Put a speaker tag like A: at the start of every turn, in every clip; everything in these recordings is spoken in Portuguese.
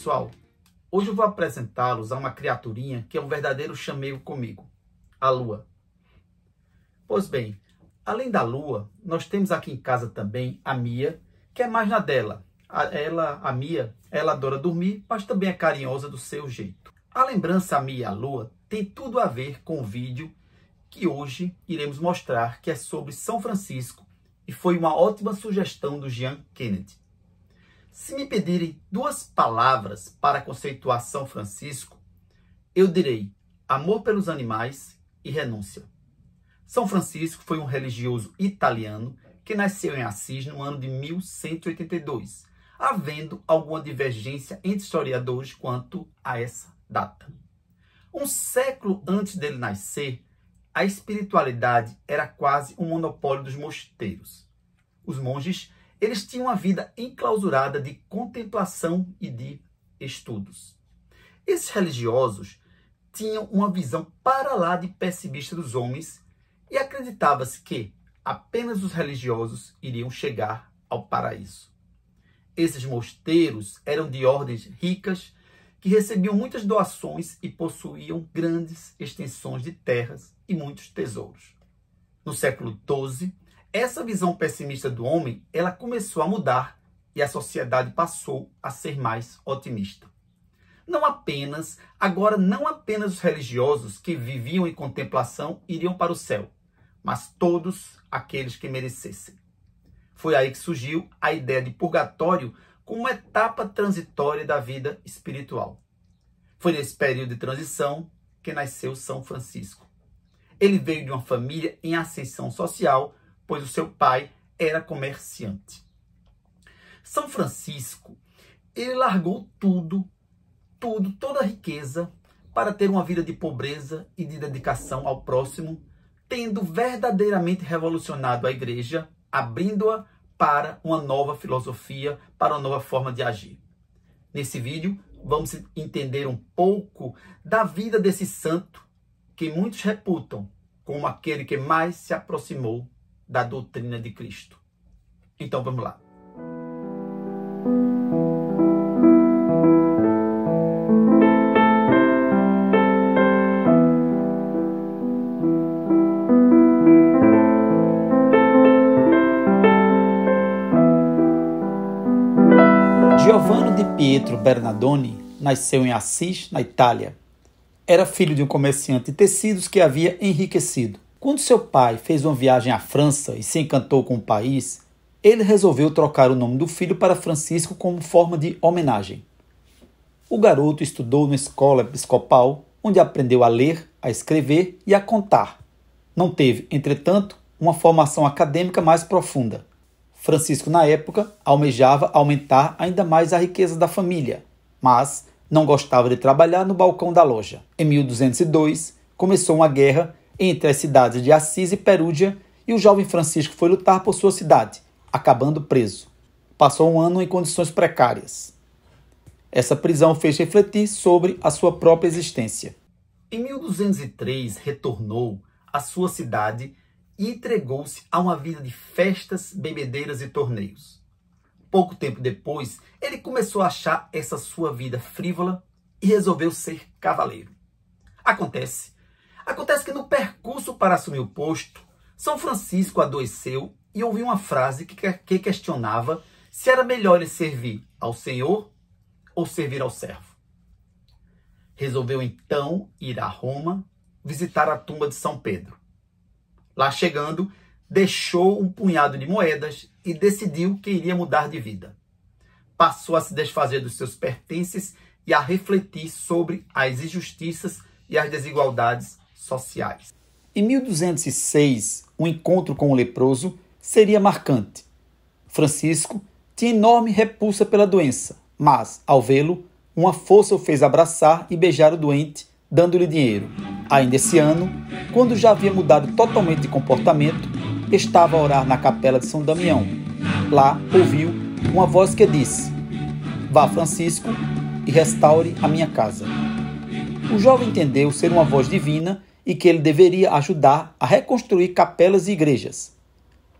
A: pessoal, hoje eu vou apresentá-los a uma criaturinha que é um verdadeiro chamego comigo, a Lua. Pois bem, além da Lua, nós temos aqui em casa também a Mia, que é mais na dela. A Mia, ela adora dormir, mas também é carinhosa do seu jeito. A lembrança a Mia e a Lua tem tudo a ver com o vídeo que hoje iremos mostrar, que é sobre São Francisco, e foi uma ótima sugestão do Jean Kennedy. Se me pedirem duas palavras para conceituar São Francisco, eu direi amor pelos animais e renúncia. São Francisco foi um religioso italiano que nasceu em Assis no ano de 1182, havendo alguma divergência entre historiadores quanto a essa data. Um século antes dele nascer, a espiritualidade era quase um monopólio dos mosteiros. Os monges, eles tinham uma vida enclausurada de contemplação e de estudos. Esses religiosos tinham uma visão para lá de pessimista dos homens e acreditava-se que apenas os religiosos iriam chegar ao paraíso. Esses mosteiros eram de ordens ricas que recebiam muitas doações e possuíam grandes extensões de terras e muitos tesouros. No século XII, essa visão pessimista do homem, ela começou a mudar e a sociedade passou a ser mais otimista. Não apenas os religiosos que viviam em contemplação iriam para o céu, mas todos aqueles que merecessem. Foi aí que surgiu a ideia de purgatório como uma etapa transitória da vida espiritual. Foi nesse período de transição que nasceu São Francisco. Ele veio de uma família em ascensão social, pois o seu pai era comerciante. São Francisco, ele largou toda a riqueza para ter uma vida de pobreza e de dedicação ao próximo, tendo verdadeiramente revolucionado a igreja, abrindo-a para uma nova filosofia, para uma nova forma de agir. Nesse vídeo, vamos entender um pouco da vida desse santo que muitos reputam como aquele que mais se aproximou da doutrina de Cristo. Então vamos lá. Giovanni di Pietro Bernardoni nasceu em Assis, na Itália. Era filho de um comerciante de tecidos que havia enriquecido. Quando seu pai fez uma viagem à França e se encantou com o país, ele resolveu trocar o nome do filho para Francisco como forma de homenagem. O garoto estudou na escola episcopal, onde aprendeu a ler, a escrever e a contar. Não teve, entretanto, uma formação acadêmica mais profunda. Francisco, na época, almejava aumentar ainda mais a riqueza da família, mas não gostava de trabalhar no balcão da loja. Em 1202, começou uma guerra entre as cidades de Assis e Perúdia e o jovem Francisco foi lutar por sua cidade, acabando preso. Passou um ano em condições precárias. Essa prisão fez refletir sobre a sua própria existência. Em 1203, retornou à sua cidade e entregou-se a uma vida de festas, bebedeiras e torneios. Pouco tempo depois, ele começou a achar essa sua vida frívola e resolveu ser cavaleiro. Acontece que no percurso para assumir o posto, São Francisco adoeceu e ouviu uma frase que questionava se era melhor ele servir ao Senhor ou servir ao servo. Resolveu então ir a Roma visitar a tumba de São Pedro. Lá chegando, deixou um punhado de moedas e decidiu que iria mudar de vida. Passou a se desfazer dos seus pertences e a refletir sobre as injustiças e as desigualdades sociais. Em 1206, um encontro com o leproso seria marcante. Francisco tinha enorme repulsa pela doença, mas, ao vê-lo, uma força o fez abraçar e beijar o doente, dando-lhe dinheiro. Ainda esse ano, quando já havia mudado totalmente de comportamento, estava a orar na capela de São Damião. Lá ouviu uma voz que disse: "Vá, Francisco, e restaure a minha casa." O jovem entendeu ser uma voz divina e que ele deveria ajudar a reconstruir capelas e igrejas.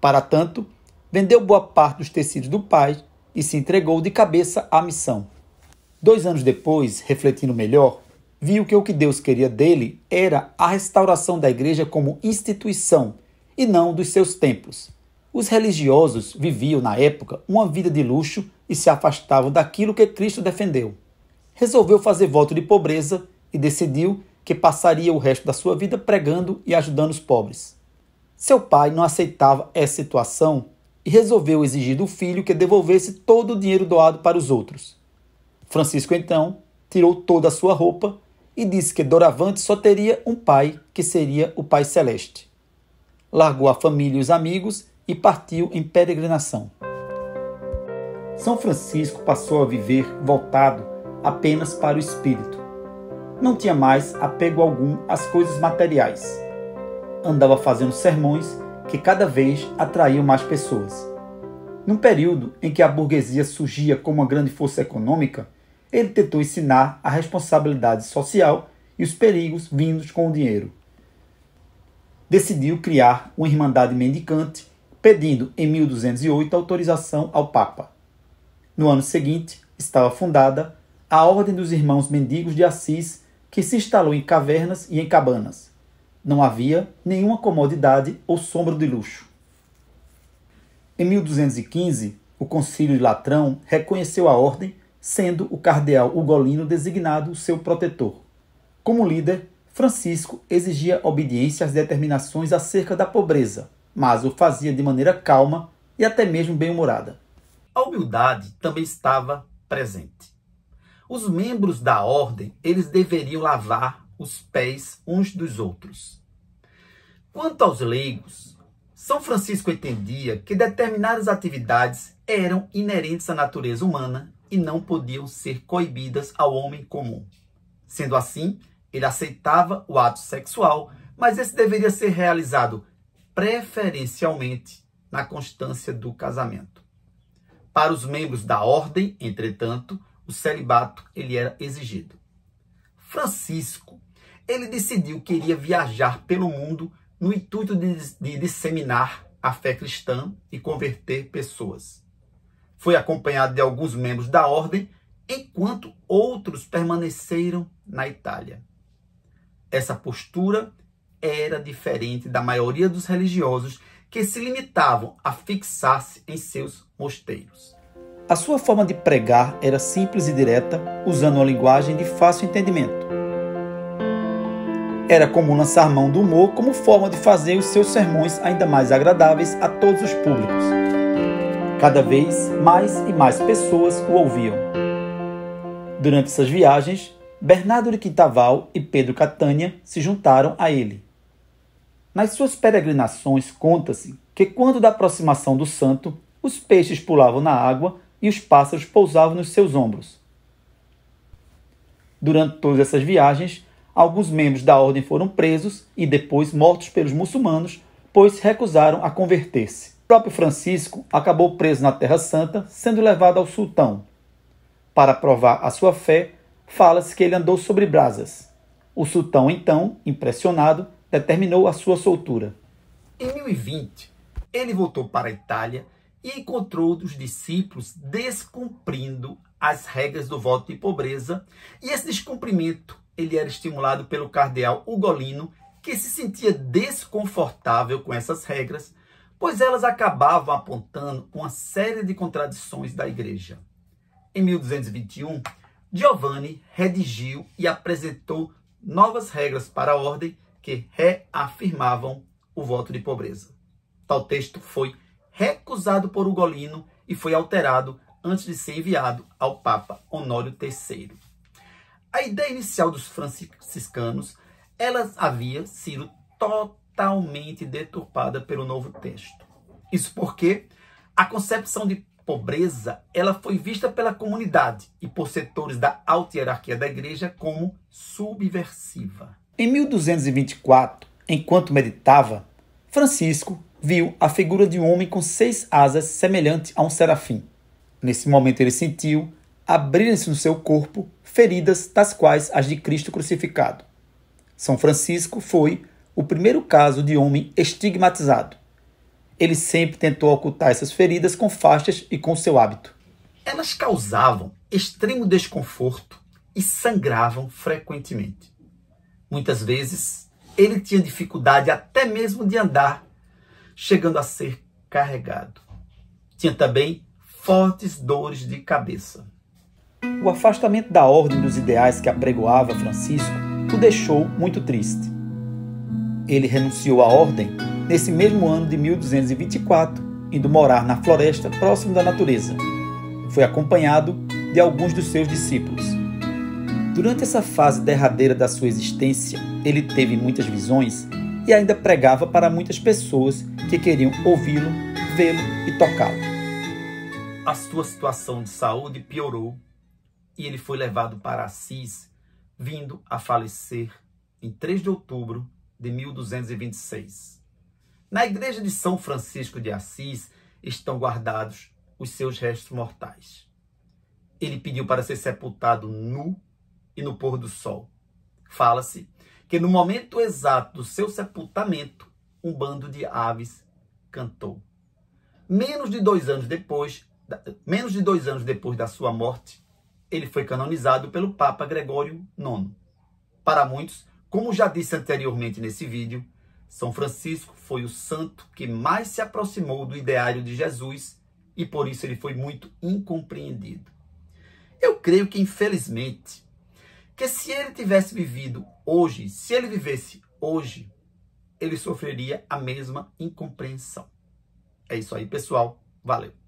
A: Para tanto, vendeu boa parte dos tecidos do pai e se entregou de cabeça à missão. 2 anos depois, refletindo melhor, viu que o que Deus queria dele era a restauração da igreja como instituição e não dos seus templos. Os religiosos viviam, na época, uma vida de luxo e se afastavam daquilo que Cristo defendeu. Resolveu fazer voto de pobreza e decidiu que passaria o resto da sua vida pregando e ajudando os pobres. Seu pai não aceitava essa situação e resolveu exigir do filho que devolvesse todo o dinheiro doado para os outros. Francisco, então, tirou toda a sua roupa e disse que doravante só teria um pai, que seria o Pai Celeste. Largou a família e os amigos e partiu em peregrinação. São Francisco passou a viver voltado apenas para o espírito. Não tinha mais apego algum às coisas materiais. Andava fazendo sermões que cada vez atraíam mais pessoas. Num período em que a burguesia surgia como uma grande força econômica, ele tentou ensinar a responsabilidade social e os perigos vindos com o dinheiro. Decidiu criar uma irmandade mendicante, pedindo em 1208 autorização ao Papa. No ano seguinte, estava fundada a Ordem dos Irmãos Mendigos de Assis, que se instalou em cavernas e em cabanas. Não havia nenhuma comodidade ou sombra de luxo. Em 1215, o Concílio de Latrão reconheceu a ordem, sendo o cardeal Ugolino designado seu protetor. Como líder, Francisco exigia obediência às determinações acerca da pobreza, mas o fazia de maneira calma e até mesmo bem-humorada. A humildade também estava presente. Os membros da ordem, eles deveriam lavar os pés uns dos outros. Quanto aos leigos, São Francisco entendia que determinadas atividades eram inerentes à natureza humana e não podiam ser coibidas ao homem comum. Sendo assim, ele aceitava o ato sexual, mas esse deveria ser realizado preferencialmente na constância do casamento. Para os membros da ordem, entretanto, o celibato ele era exigido. Francisco, ele decidiu que iria viajar pelo mundo no intuito de disseminar a fé cristã e converter pessoas. Foi acompanhado de alguns membros da ordem, enquanto outros permaneceram na Itália. Essa postura era diferente da maioria dos religiosos que se limitavam a fixar-se em seus mosteiros. A sua forma de pregar era simples e direta, usando uma linguagem de fácil entendimento. Era comum lançar mão do humor como forma de fazer os seus sermões ainda mais agradáveis a todos os públicos. Cada vez mais e mais pessoas o ouviam. Durante essas viagens, Bernardo de Quintaval e Pedro Catânia se juntaram a ele. Nas suas peregrinações, conta-se que quando da aproximação do santo, os peixes pulavam na água e os pássaros pousavam nos seus ombros. Durante todas essas viagens, alguns membros da ordem foram presos e depois mortos pelos muçulmanos, pois recusaram a converter-se. O próprio Francisco acabou preso na Terra Santa, sendo levado ao sultão. Para provar a sua fé, fala-se que ele andou sobre brasas. O sultão, então, impressionado, determinou a sua soltura. Em 1020, ele voltou para a Itália e encontrou os discípulos descumprindo as regras do voto de pobreza, e esse descumprimento ele era estimulado pelo cardeal Ugolino, que se sentia desconfortável com essas regras, pois elas acabavam apontando uma série de contradições da igreja. Em 1221, Giovanni redigiu e apresentou novas regras para a ordem que reafirmavam o voto de pobreza. Tal texto foi recusado por Ugolino e foi alterado antes de ser enviado ao Papa Honório III. A ideia inicial dos franciscanos, ela havia sido totalmente deturpada pelo novo texto. Isso porque a concepção de pobreza ela foi vista pela comunidade e por setores da alta hierarquia da igreja como subversiva. Em 1224, enquanto meditava, Francisco viu a figura de um homem com 6 asas semelhante a um serafim. Nesse momento ele sentiu abrirem-se no seu corpo feridas das quais as de Cristo crucificado. São Francisco foi o primeiro caso de homem estigmatizado. Ele sempre tentou ocultar essas feridas com faixas e com seu hábito. Elas causavam extremo desconforto e sangravam frequentemente. Muitas vezes, ele tinha dificuldade até mesmo de andar, chegando a ser carregado. Tinha também fortes dores de cabeça. O afastamento da ordem dos ideais que apregoava Francisco o deixou muito triste. Ele renunciou à ordem nesse mesmo ano de 1224, indo morar na floresta próximo da natureza. Foi acompanhado de alguns dos seus discípulos. Durante essa fase derradeira da sua existência, ele teve muitas visões e ainda pregava para muitas pessoas que queriam ouvi-lo, vê-lo e tocá-lo. A sua situação de saúde piorou e ele foi levado para Assis, vindo a falecer em 3 de outubro de 1226. Na igreja de São Francisco de Assis estão guardados os seus restos mortais. Ele pediu para ser sepultado nu e no pôr do sol. Fala-se que no momento exato do seu sepultamento, um bando de aves cantou. Menos de 2 anos depois da sua morte, ele foi canonizado pelo Papa Gregório IX. Para muitos, como já disse anteriormente nesse vídeo, São Francisco foi o santo que mais se aproximou do ideário de Jesus e por isso ele foi muito incompreendido. Eu creio que, infelizmente, que se ele tivesse vivido hoje, se ele vivesse hoje, ele sofreria a mesma incompreensão. É isso aí, pessoal. Valeu!